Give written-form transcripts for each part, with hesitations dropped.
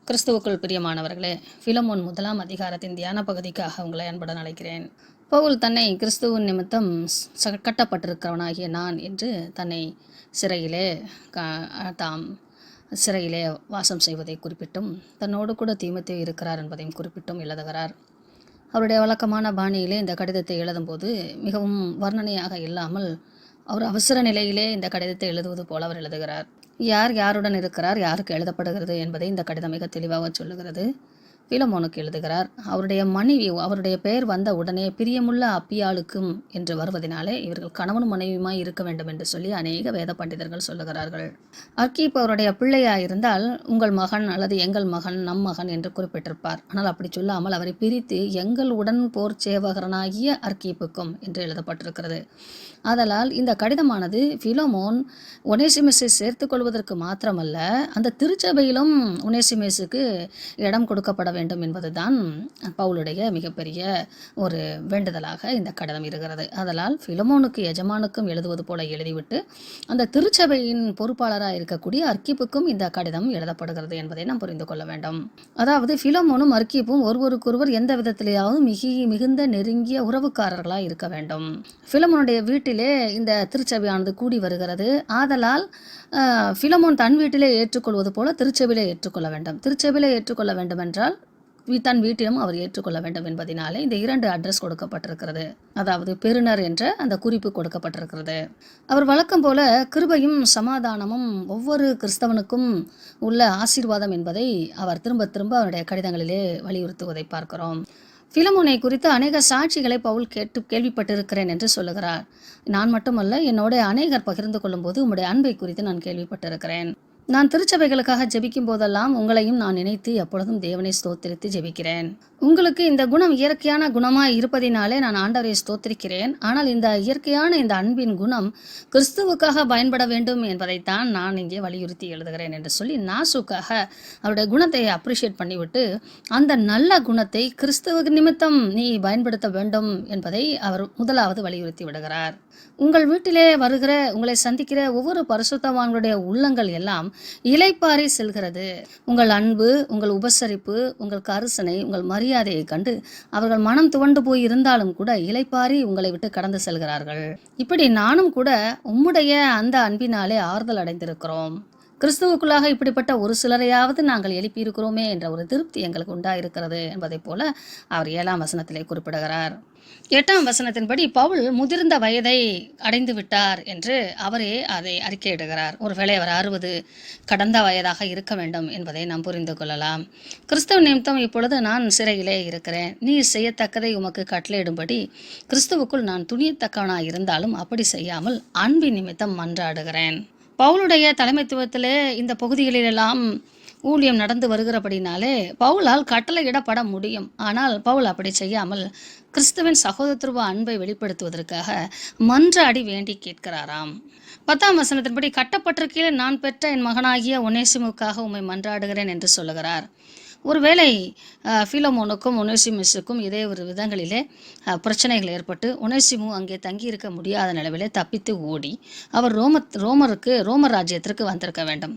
கிறிஸ்துவுக்குள் பிரியமானவர்களே, பிலமோன் 1ஆம் அதிகாரத்தின் தியான பகுதிக்காக உங்களை அன்புடன் அழைக்கிறேன். பவுல் தன்னை கிறிஸ்துவின் நிமித்தம் கட்டப்பட்டிருக்கிறவனாகிய நான் என்று தன்னை சிறையிலே தாம் சிறையிலே வாசம் செய்வதை குறிப்பிட்டும், தன்னோடு கூட தீமோத்தேயு இருக்கிறார் என்பதையும் குறிப்பிட்டும் எழுதுகிறார். அவருடைய வழக்கமான பாணியிலே இந்த கடிதத்தை எழுதும்போது மிகவும் வர்ணனையாக இல்லாமல் அவர் அவசர நிலையிலே இந்த கடிதத்தை எழுதுவது போல அவர் எழுதுகிறார். யார் யாருடன் இருக்கிறார், யாருக்கு எழுதப்படுகிறது என்பதை இந்த கடிதம் மிக தெளிவாக சொல்லுகிறது. பிலமோனுக்கு எழுதுகிறார். அவருடைய மனைவி, அவருடைய பெயர் வந்த உடனே பிரியமுள்ள அப்பியாளுக்கும் என்று வருவதனாலே இவர்கள் கணவனும் மனைவியுமாய் இருக்க வேண்டும் என்று சொல்லி அநேக வேத பண்டிதர்கள் சொல்லுகிறார்கள். அர்க்கீப் அவருடைய பிள்ளையாக இருந்தால் உங்கள் மகன் அல்லது எங்கள் மகன், நம் மகன் என்று குறிப்பிட்டிருப்பார். ஆனால் அப்படி சொல்லாமல் அவரை பிரித்து எங்கள் உடன் போர் சேவகரனாகிய அர்க்கீப்புக்கும் என்று எழுதப்பட்டிருக்கிறது. ஆதலால் இந்த கடிதமானது பிலமோன் ஒனேசிமஸை சேர்த்து கொள்வதற்கு மாத்திரமல்ல, அந்த திருச்சபையிலும் ஒனேசிமஸுக்கு இடம் கொடுக்கப்பட வேண்டும் என்பதுதான் பவுலுடைய மிகப்பெரிய ஒரு வேண்டுதலாக இந்த கடிதம் இருக்கிறது. ஆதலால் பிலமோனுக்கு எஜமானுக்கும் எழுதுவது போல எழுதிவிட்டு அந்த திருச்சபையின் பொறுப்பாளராக இருக்கக்கூடிய அர்க்கீப்புக்கும் இந்த கடிதம் எழுதப்படுகிறது என்பதை நாம் புரிந்து கொள்ள வேண்டும். அதாவது பிலமோனும் அர்க்கீப்பும் ஒருவருக்கொருவர் எந்த விதத்திலேயாவது மிகுந்த நெருங்கிய உறவுக்காரர்களாக இருக்க வேண்டும். பிலமோனுடைய வீட்டிலே இந்த திருச்சபையானது கூடி வருகிறது. ஆதலால் பிலமோன் தன் வீட்டிலே ஏற்றுக்கொள்வது போல திருச்சபையிலே ஏற்றுக்கொள்ள வேண்டும். திருச்சபையிலே ஏற்றுக்கொள்ள வேண்டும் என்றால் தன் வீட்டிலும் அவர் ஏற்றுக்கொள்ள வேண்டும் என்பதனாலே இந்த 2 அட்ரஸ் கொடுக்கப்பட்டிருக்கிறது. அதாவது பெறுநர் என்ற அந்த குறிப்பு கொடுக்கப்பட்டிருக்கிறது. அவர் வழக்கம் போல கிருபையும் சமாதானமும் ஒவ்வொரு கிறிஸ்தவனுக்கும் உள்ள ஆசீர்வாதம் என்பதை அவர் திரும்ப திரும்ப அவருடைய கடிதங்களிலே வலியுறுத்துவதை பார்க்கிறோம். பிலமோனை குறித்து அநேக சாட்சிகளை பவுல் கேள்விப்பட்டிருக்கிறேன் என்று சொல்லுகிறார். நான் மட்டுமல்ல, என்னோட அநேகர் பகிர்ந்து கொள்ளும்போது உம்முடைய அன்பை குறித்து நான் கேள்விப்பட்டிருக்கிறேன். நான் திருச்சபைகளுக்காக ஜெபிக்கும் போதெல்லாம் உங்களையும் நான் நினைத்து எப்பொழுதும் தேவனை ஸ்தோத்திரித்து ஜெபிக்கிறேன். உங்களுக்கு இந்த குணம் இயற்கையான குணமாய் இருப்பதினாலே நான் ஆண்டவரை ஸ்தோத்திரிக்கிறேன். ஆனால் இந்த இயற்கையான இந்த அன்பின் குணம் கிறிஸ்துவுக்காக பயன்பட வேண்டும் என்பதைத்தான் நான் இங்கே வலியுறுத்தி எழுதுகிறேன் என்று சொல்லி நாசுக்காக அவருடைய குணத்தை அப்ரிஷியேட் பண்ணிவிட்டு அந்த நல்ல குணத்தை கிறிஸ்துவ நிமித்தம் நீ பயன்படுத்த வேண்டும் என்பதை அவர் முதலாவது வலியுறுத்தி விடுகிறார். உங்கள் வீட்டிலே வருகிற, உங்களை சந்திக்கிற ஒவ்வொரு பரிசுத்தவான்களுடைய உள்ளங்கள் எல்லாம் இளைப்பாறி செல்கிறது. உங்கள் அன்பு, உங்கள் உபசரிப்பு, உங்கள் கரிசனை, உங்கள் மரியாதையை கண்டு அவர்கள் மனம் துவண்டு போய் இருந்தாலும் கூட இளைப்பாரி உங்களை விட்டு கடந்து செல்கிறார்கள். இப்படி நானும் கூட உம்முடைய அந்த அன்பினாலே ஆறுதல் அடைந்திருக்கிறோம். கிறிஸ்துவுக்குள்ளாக இப்படிப்பட்ட ஒரு சிலரையாவது நாங்கள் எழுப்பியிருக்கிறோமே என்ற ஒரு திருப்தி எங்களுக்கு உண்டாயிருக்கிறது என்பதை போல அவர் 7ஆம் வசனத்திலே குறிப்பிடுகிறார். 8ஆம் வசனத்தின்படி பவுல் முதிர்ந்த வயதை அடைந்து விட்டார் என்று அவரே அதை அறிக்கையிடுகிறார். ஒருவேளை அவர் 60 கடந்த வயதாக இருக்க வேண்டும் என்பதை நாம் புரிந்து கொள்ளலாம். கிறிஸ்துவ நிமித்தம் இப்பொழுது நான் சிறையிலே இருக்கிறேன். நீ செய்யத்தக்கதை உமக்கு கட்டளையிடும்படி கிறிஸ்துவுக்குள் நான் துணியத்தக்கவனாக இருந்தாலும் அப்படி செய்யாமல் அன்பின் நிமித்தம் மன்றாடுகிறேன். பவுலுடைய தலைமைத்துவத்திலே இந்த பகுதிகளிலெல்லாம் ஊழியம் நடந்து வருகிறபடினாலே பவுலால் கட்டளையிடப்பட முடியும். ஆனால் பவுல் அப்படி செய்யாமல் கிறிஸ்துவின் சகோதரத்துவ அன்பை வெளிப்படுத்துவதற்காக மன்றாடி வேண்டி கேட்கிறாராம். 10ஆம் வசனத்தின்படி கட்டப்பட்டிருக்கையில் நான் பெற்ற என் மகனாகிய ஒனேசிமுக்காக உம்மை மன்றாடுகிறேன் என்று சொல்லுகிறார். ஒருவேளை பிலமோனுக்கும் ஒனேசிமுஸுக்கும் இதே ஒரு விதங்களிலே பிரச்சனைகள் ஏற்பட்டு ஒனேசிமு அங்கே தங்கியிருக்க முடியாத நிலவிலே தப்பித்து ஓடி அவர் ரோமர் ராஜ்யத்திற்கு வந்திருக்க வேண்டும்.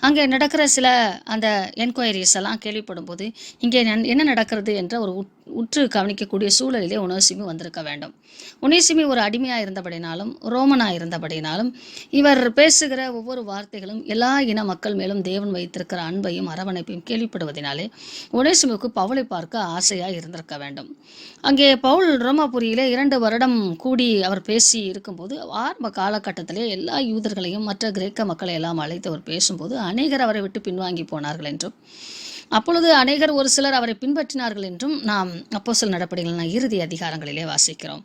அங்கே நடக்கிற சில அந்த என்கொயரிஸ் எல்லாம் கேள்விப்படும் போது இங்கே என்ன நடக்கிறது என்ற ஒரு உற்று கவனிக்கக்கூடிய சூழலிலே ஒனேசிமு வந்திருக்க வேண்டும். ஒனேசிமு ஒரு அடிமையாக இருந்தபடினாலும் ரோமனாக இருந்தபடினாலும் இவர் பேசுகிற ஒவ்வொரு வார்த்தைகளும் எல்லா இன மக்கள் மேலும் தேவன் வைத்திருக்கிற அன்பையும் அரவணைப்பையும் கேள்விப்படுவதனாலே ஒனேசிமுக்கு பவுலை பார்க்க ஆசையாக இருந்திருக்க வேண்டும். அங்கே பவுல் ரோமாபுரியிலே 2 வருடம் கூடி அவர் பேசி இருக்கும்போது ஆரம்ப காலகட்டத்திலே எல்லா யூதர்களையும் மற்ற கிரேக்க மக்களை எல்லாம் அழைத்து அவர் பேசும்போது அநேகர் அவரை விட்டு பின்வாங்கி போனார்கள் என்றும், அப்பொழுது அநேகர் ஒரு சிலர் அவரை பின்பற்றினார்கள் என்றும் நாம் அப்போஸ்தலர் நடபடிகள் இறுதி அதிகாரங்களிலே வாசிக்கிறோம்.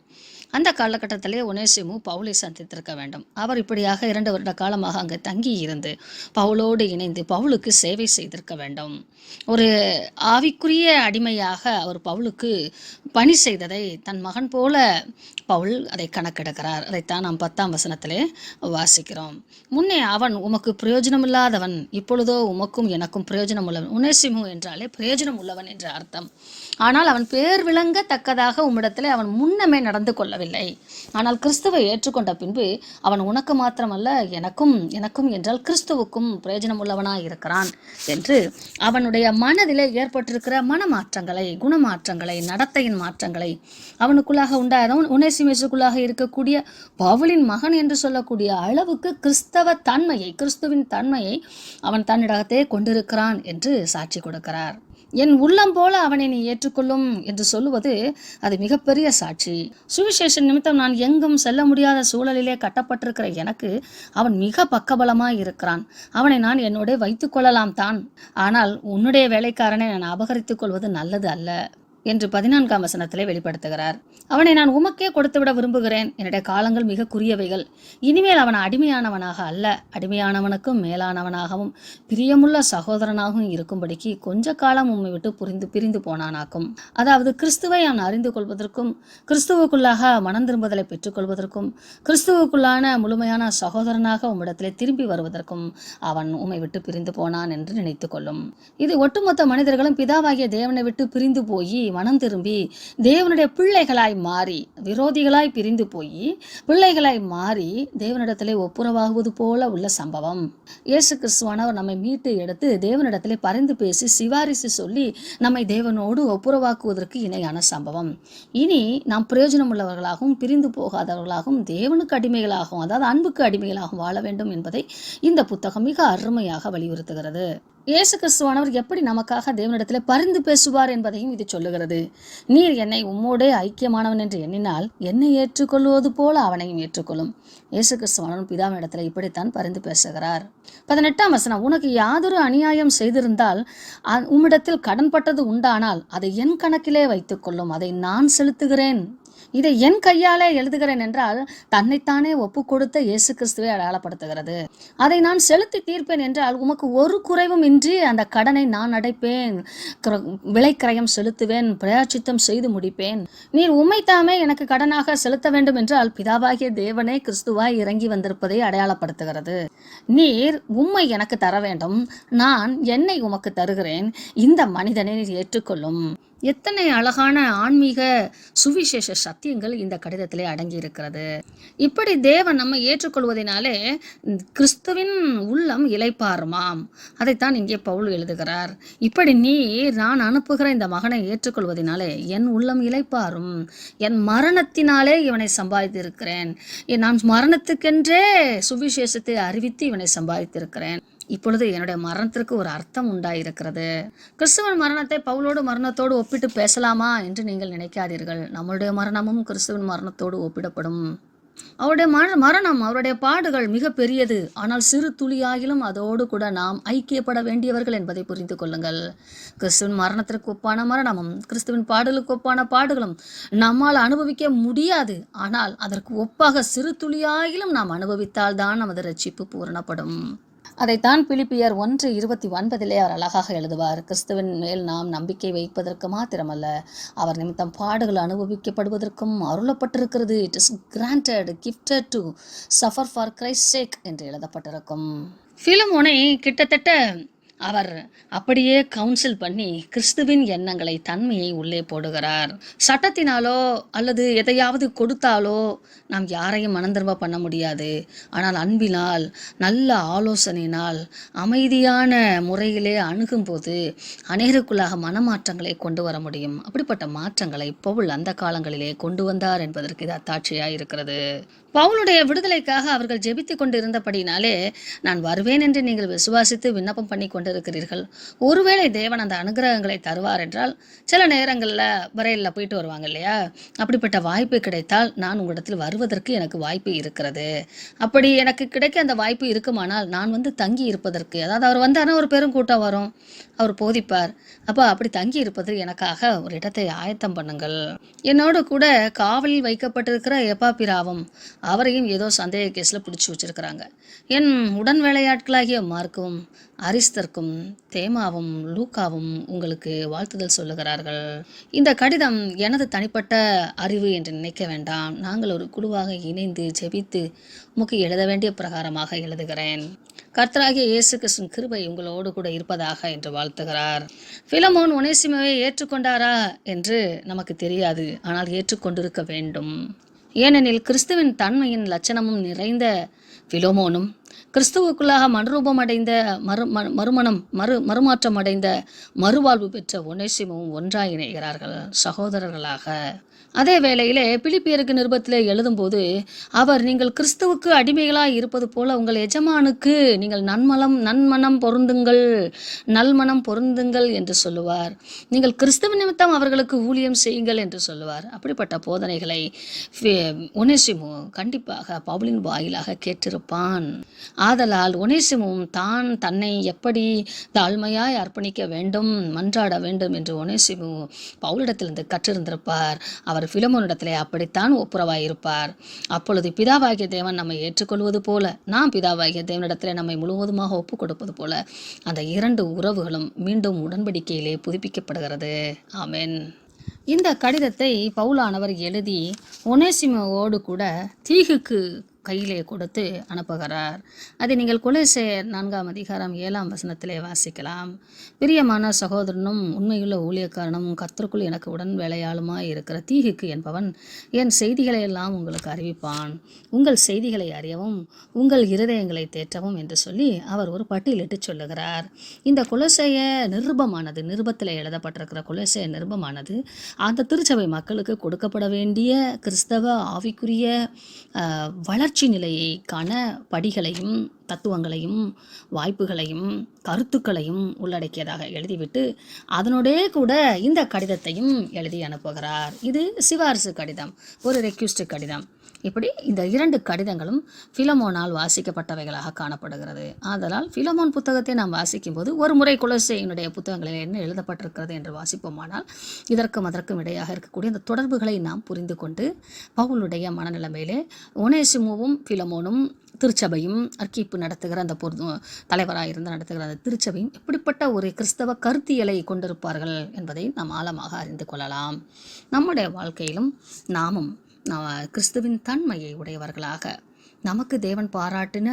அந்த காலகட்டத்திலே ஒனேசிமு பவுலை சந்தித்திருக்க வேண்டும். அவர் இப்படியாக 2 வருட காலமாக அங்கே தங்கி இருந்து பவுலோடு இணைந்து பவுலுக்கு சேவை செய்திருக்க வேண்டும். ஒரு ஆவிக்குரிய அடிமையாக அவர் பவுலுக்கு பணி செய்ததை தன் மகன் போல பவுல் அதை கணக்கெடுக்கிறார். அதைத்தான் நாம் 10ஆம் வசனத்திலே வாசிக்கிறோம். முன்னே அவன் உமக்கு பிரயோஜனமில்லாதவன், இப்பொழுதோ உமக்கும் எனக்கும் பிரயோஜனம் உள்ளவன். ஒனேசிமு என்றாலே பிரயோஜனம் உள்ளவன் என்ற அர்த்தம். ஆனால் அவன் பேர் விளங்கத்தக்கதாக உம்மிடத்திலே அவன் முன்னமே நடந்து கொள்ள ஏற்றுக்கொள்ளவில்லை. ஆனால் கிறிஸ்துவை ஏற்றுக்கொண்ட பின்பு அவன் உனக்கு மாத்திரமல்ல, எனக்கும் என்றால் கிறிஸ்துவுக்கும் பிரயோஜனம் உள்ளவனாய் இருக்கிறான் என்று அவனுடைய மனதிலே ஏற்பட்டிருக்கிற மனமாற்றங்களை, குணமாற்றங்களை, நடத்தையின் மாற்றங்களை, அவனுக்குள்ளாக உண்டாத உனேசிமேசுக்குள்ளாக இருக்கக்கூடிய பவுலின் மகன் என்று சொல்லக்கூடிய அளவுக்கு கிறிஸ்துவின் தன்மையை அவன் தன்னிடத்தே கொண்டிருக்கிறான் என்று சாட்சி கொடுக்கிறார். என் உள்ளம் போல அவனை நீ ஏற்றுக்கொள்ளும் என்று சொல்லுவது அது மிகப்பெரிய சாட்சி. சுவிசேஷ நிமித்தம் நான் எங்கும் செல்ல முடியாத சூழலிலே கட்டப்பட்டிருக்கிற எனக்கு அவன் மிக பக்கபலமாய் இருக்கிறான். அவனை நான் என்னோட வைத்துக் கொள்ளலாம் தான், ஆனால் உன்னுடைய வேலைக்காரனை நான் அபகரித்துக் கொள்வது நல்லது அல்ல என்று 14ஆம் வசனத்திலே வெளிப்படுத்துகிறார். அவனை நான் உமக்கே கொடுத்துவிட விரும்புகிறேன். என்னுடைய காலங்கள் மிக குறியவைகள். இனிமேல் அவன் அடிமையானவனாக அல்ல, அடிமையானவனுக்கும் மேலானவனாகவும் பிரியமுள்ள சகோதரனாகவும் இருக்கும்படிக்கு கொஞ்ச காலம் உம்மை விட்டு பிரிந்து போனானாக்கும். அதாவது கிறிஸ்துவை அவன் அறிந்து கொள்வதற்கும், கிறிஸ்துவுக்குள்ளாக மனம் திரும்புதலை பெற்றுக்கொள்வதற்கும், கிறிஸ்துவுக்குள்ளான முழுமையான சகோதரனாக உம்மிடத்திலே திரும்பி வருவதற்கும் அவன் உம்மை விட்டு பிரிந்து போனான் என்று நினைத்து கொள்ளும். இது ஒட்டுமொத்த மனிதர்களும் பிதாவாகிய தேவனை விட்டு பிரிந்து போய் மனம் திரும்பி தேவனுடைய பிள்ளைகளாய் மாறி, விரோதிகளாய் பிரிந்து போய் பிள்ளைகளாய் மாறி தேவனிடத்திலே ஒப்புரவாகுவது போல உள்ள சம்பவம். இயேசு கிறிஸ்துவானவர் நம்மை மீட்டு எடுத்து தேவனிடத்திலே பரிந்து பேசி சிவாரிசு சொல்லி நம்மை தேவனோடு ஒப்புரவாக்குவதற்கு இணையான சம்பவம். இனி நாம் பிரயோஜனம் உள்ளவர்களாகவும் பிரிந்து போகாதவர்களாகவும் தேவனுக்கு அடிமைகளாகவும், அதாவது அன்புக்கு அடிமைகளாகவும் வாழ வேண்டும் என்பதை இந்த புத்தகம் மிக அருமையாக வலியுறுத்துகிறது. இயேசு கிறிஸ்துவானவர் எப்படி நமக்காக தேவனிடத்தில் பரிந்து பேசுவார் என்பதையும் இது சொல்லுகிறது. நீர் என்னை உம்மோடே ஐக்கியமானவன் என்று எண்ணினால் என்னை ஏற்றுக்கொள்வது போல அவனையும் ஏற்றுக்கொள்ளும். இயேசு கிறிஸ்துவானவர் பிதாவினிடத்தில் இப்படித்தான் பரிந்து பேசுகிறார். 18ஆம் வசனம், உனக்கு யாதொரு அநியாயம் செய்திருந்தால் உம்மிடத்தில் கடன்பட்டது உண்டானால் அதை என் கணக்கிலே வைத்துக் கொள்ளும், அதை நான் செலுத்துகிறேன். இதை என் கையாலே எழுதுகிறேன் என்றால் தன்னைத்தானே ஒப்பு கொடுத்த இயேசு கிறிஸ்துவை அடையாளப்படுத்துகிறது. அதை நான் செலுத்தி தீர்ப்பேன் என்றால் உமக்கு ஒரு குறைவும் இன்றி அந்த கடனை நான் அடைப்பேன், விலைக்கிரயம் செலுத்துவேன், பிரயாச்சித்தம் செய்து முடிப்பேன். நீர் உம்மைத்தாமே எனக்கு கடனாக செலுத்த வேண்டும் என்றால் பிதாவாகிய தேவனே கிறிஸ்துவாய் இறங்கி வந்திருப்பதை அடையாளப்படுத்துகிறது. நீர் உம்மை எனக்கு தர வேண்டும், நான் என்னை உமக்கு தருகிறேன், இந்த மனிதனை நீர் ஏற்றுக்கொள்ளும். எத்தனை அழகான ஆன்மீக சுவிசேஷ சத்தியங்கள் இந்த கடிதத்திலே அடங்கி இருக்கிறது. இப்படி தேவன் நம்மை ஏற்றுக்கொள்வதனாலே கிறிஸ்துவின் உள்ளம் இளைப்பாறுமாம். அதைத்தான் இங்கே பவுல் எழுதுகிறார். இப்படி நான் அனுப்புகிற இந்த மகனை ஏற்றுக்கொள்வதனாலே என் உள்ளம் இளைப்பாறும். என் மரணத்தினாலே இவனை சம்பாதித்திருக்கிறேன். நான் மரணத்துக்கென்றே சுவிசேஷத்தை அறிவித்து இவனை சம்பாதித்திருக்கிறேன். இப்பொழுது என்னுடைய மரணத்திற்கு ஒரு அர்த்தம் உண்டாயிருக்கிறது. கிறிஸ்துவன் மரணத்தை பவுலோடு மரணத்தோடு ஒப்பிட்டு பேசலாமா என்று நீங்கள் நினைக்காதீர்கள். நம்முடைய மரணமும் கிறிஸ்துவின் மரணத்தோடு ஒப்பிடப்படும். அவருடைய மரணம், அவருடைய பாடுகள் மிக பெரியது. ஆனால் சிறு துளியாகிலும் அதோடு கூட நாம் ஐக்கியப்பட வேண்டியவர்கள் என்பதை புரிந்து கொள்ளுங்கள். கிறிஸ்துவின் மரணத்திற்கு ஒப்பான மரணமும் கிறிஸ்துவின் பாடலுக்கு ஒப்பான பாடுகளும் நம்மால் அனுபவிக்க முடியாது. ஆனால் அதற்கு ஒப்பாக சிறு துளியாகிலும் நாம் அனுபவித்தால் தான் நமது ரட்சிப்பு பூரணப்படும். அதைத்தான் பிலிப்பியர் 1:29 அவர் அழகாக எழுதுவார். கிறிஸ்துவின் மேல் நாம் நம்பிக்கை வைப்பதற்கு மாத்திரமல்ல, அவர் நிமித்தம் பாடுகள் அனுபவிக்கப்படுவதற்கும் அருளப்பட்டிருக்கிறது. It is granted, gifted to suffer for Christ sake என்று எழுதப்பட்டிருக்கும். பிலமோனை கிட்டத்தட்ட அவர் அப்படியே கவுன்சில் பண்ணி கிறிஸ்துவின் எண்ணங்களை, தன்மையை உள்ளே போடுகிறார். சட்டத்தினாலோ அல்லது எதையாவது கொடுத்தாலோ நாம் யாரையும் மனந்திரும்ப பண்ண முடியாது. ஆனால் அன்பினால், நல்ல ஆலோசனையினால், அமைதியான முறையிலே அணுகும்போது அநேருக்குள்ளாக மனமாற்றங்களை கொண்டு வர முடியும். அப்படிப்பட்ட மாற்றங்களை பவுல் அந்த காலங்களிலே கொண்டு வந்தார் என்பதற்கு இது அத்தாட்சியாக இருக்கிறது. பவுலுடைய விடுதலைக்காக அவர்கள் ஜெபித்து கொண்டிருந்தபடினாலே நான் வருவேன் என்று நீங்கள் விசுவாசித்து விண்ணப்பம் பண்ணி கொண்டிருக்கிறீர்கள். ஒருவேளை தேவன் அந்த அனுகிரகங்களை தருவார் என்றால், சில நேரங்களில் வரையில் போயிட்டு வருவாங்க இல்லையா, அப்படிப்பட்ட வாய்ப்பு கிடைத்தால் நான் உங்களிடத்தில் வருவதற்கு எனக்கு வாய்ப்பு இருக்கிறது. அப்படி எனக்கு கிடைக்க அந்த வாய்ப்பு இருக்குமானால் நான் தங்கி இருப்பதற்கு, அதாவது அவர் வந்தாருன்னா ஒரு பெரும் கூட்டம் வரும், அவர் போதிப்பார். அப்போ அப்படி தங்கி இருப்பது எனக்காக ஒரு இடத்தை ஆயத்தம் பண்ணுங்கள். என்னோடு கூட காவலில் வைக்கப்பட்டிருக்கிற எப்பாப்பிராவும் அவரையும் ஏதோ சந்தேக கேஸில் பிடிச்சி வச்சிருக்கிறாங்க. என் உடன் வேலையாட்களாகிய மார்க்கும் அரிஸ்தர்க்கும் தேமாவும் லூக்காவும் உங்களுக்கு வாழ்த்துதல் சொல்லுகிறார்கள். இந்த கடிதம் எனது தனிப்பட்ட அறிவு என்று நினைக்க வேண்டாம். நாங்கள் ஒரு குழுவாக இணைந்து ஜெபித்து உமக்கு எழுத வேண்டிய பிரகாரமாக எழுதுகிறேன். கர்த்தராகிய இயேசு கிறிஸ்துவின் கிருபை உங்களோடு கூட இருப்பதாக என்று வாழ்த்துகிறார். பிலமோன் ஒனேசிமுவை ஏற்றுக்கொண்டாரா என்று நமக்கு தெரியாது, ஆனால் ஏற்றுக்கொண்டிருக்க வேண்டும். ஏனெனில் கிறிஸ்துவின் தன்மையின் லட்சணமும் நிறைந்த பிலோமோனும் கிறிஸ்துவுக்குள்ளாக மறுரூபமடைந்த மறுமாற்றம் அடைந்த மறுவாழ்வு பெற்ற ஒனேசிமும் ஒன்றாய் இணைகிறார்கள் சகோதரர்களாக. அதே வேளையிலே பிலிப்பியருக்கு நிருபத்திலே எழுதும்போது அவர், நீங்கள் கிறிஸ்துவுக்கு அடிமைகளாய் இருப்பது போல உங்கள் எஜமானுக்கு நீங்கள் நன்மனம் பொருந்துங்கள் என்று சொல்லுவார். நீங்கள் கிறிஸ்துவ நிமித்தம் அவர்களுக்கு ஊழியம் செய்யுங்கள் என்று சொல்லுவார். அப்படிப்பட்ட போதனைகளை ஒனேசிமு கண்டிப்பாக பவுலின் வாயிலாக கேட்டிருப்பான். ஆதலால் ஒனேசிமும் தன்னை எப்படி தாழ்மையாய் அர்ப்பணிக்க வேண்டும், மன்றாட வேண்டும் என்று ஒனேசிமு பவுலிடத்திலிருந்து கற்றிருந்திருப்பார். அவர் பிலமோனிடத்திலே அப்படித்தான் ஒப்புரவாயிருப்பார். அப்பொழுது பிதாவாகிய தேவன் நம்மை ஏற்றுக்கொள்வது போல, நாம் பிதாவாகிய தேவனிடத்திலே நம்மை முழுவதுமாக ஒப்புக் கொடுப்பது போல அந்த இரண்டு உறவுகளும் மீண்டும் உடன்படிக்கையிலே புதுப்பிக்கப்படுகிறது. ஆமென். இந்த கடிதத்தை பவுலானவர் எழுதி ஒனேசிமோவோடு கூட தீகுக்கு கையிலே கொடுத்து அனுப்புகிறார். அதை நீங்கள் கொலோசையர் 4:7 வாசிக்கலாம். பிரியமான சகோதரனும் உண்மையுள்ள ஊழியக்காரனும் கர்த்தருக்குள் எனக்கு உடன் வேலையாளுமாய் இருக்கிற தீகுக்கு என்பவன் என் செய்திகளை எல்லாம் உங்களுக்கு அறிவிப்பான். உங்கள் செய்திகளை அறியவும் உங்கள் இருதயங்களை தேற்றவும் என்று சொல்லி அவர் ஒரு பட்டியலிட்டு சொல்லுகிறார். இந்த கொலோசைய நிருபத்தில் எழுதப்பட்டிருக்கிற கொலோசைய நிருபமானது அந்த திருச்சபை மக்களுக்கு கொடுக்கப்பட வேண்டிய கிறிஸ்தவ ஆவிக்குரிய வளர்ச்சி நிலையை காண படிகளையும் தத்துவங்களையும் வாய்ப்புகளையும் கருத்துக்களையும் உள்ளடக்கியதாக எழுதிவிட்டு அதனோடே கூட இந்த கடிதத்தையும் எழுதி அனுப்புகிறார். இது சிபாரிசு கடிதம், ஒரு ரெக்வெஸ்ட் கடிதம். இப்படி இந்த இரண்டு கடிதங்களும் பிலமோனால் வாசிக்கப்பட்டவைகளாக காணப்படுகிறது. ஆதலால் பிலமோன் புத்தகத்தை நாம் வாசிக்கும்போது ஒரு முறை கொலோசையினுடைய புத்தகங்களில் என்ன எழுதப்பட்டிருக்கிறது என்று வாசிப்போமானால் இதற்கும் அதற்கும் இடையாக இருக்கக்கூடிய இந்த தொடர்புகளை நாம் புரிந்து கொண்டு பவுலுடைய மனநிலைமையிலே ஒனேசிமுவும் பிலமோனும் திருச்சபையும் அர்க்கீப்பு நடத்துகிற அந்த தலைவராக இருந்து நடத்துகிற அந்த திருச்சபையும் எப்படிப்பட்ட ஒரு கிறிஸ்தவ கருத்தியலை கொண்டிருப்பார்கள் என்பதை நாம் ஆழமாக அறிந்து கொள்ளலாம். நம்முடைய வாழ்க்கையிலும் நாமும் கிறிஸ்துவின் தன்மையை உடையவர்களாக நமக்கு தேவன் பாராட்டின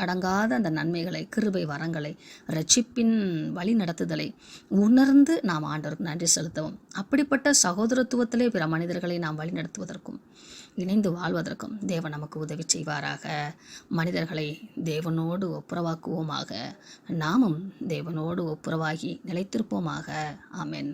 அடங்காத அந்த நன்மைகளை, கிருபை வரங்களை, இரட்சிப்பின் வழி நடத்துதலை உணர்ந்து நாம் ஆண்டவருக்கு நன்றி செலுத்தவும், அப்படிப்பட்ட சகோதரத்துவத்திலே பிற மனிதர்களை நாம் வழி நடத்துவதற்கும் இணைந்து வாழ்வதற்கும் தேவன் நமக்கு உதவி செய்வாராக. மனிதர்களை தேவனோடு ஒப்புரவாக்குவோமாக. நாமும் தேவனோடு ஒப்புரவாகி நிலைத்திருப்போமாக. ஆமென்.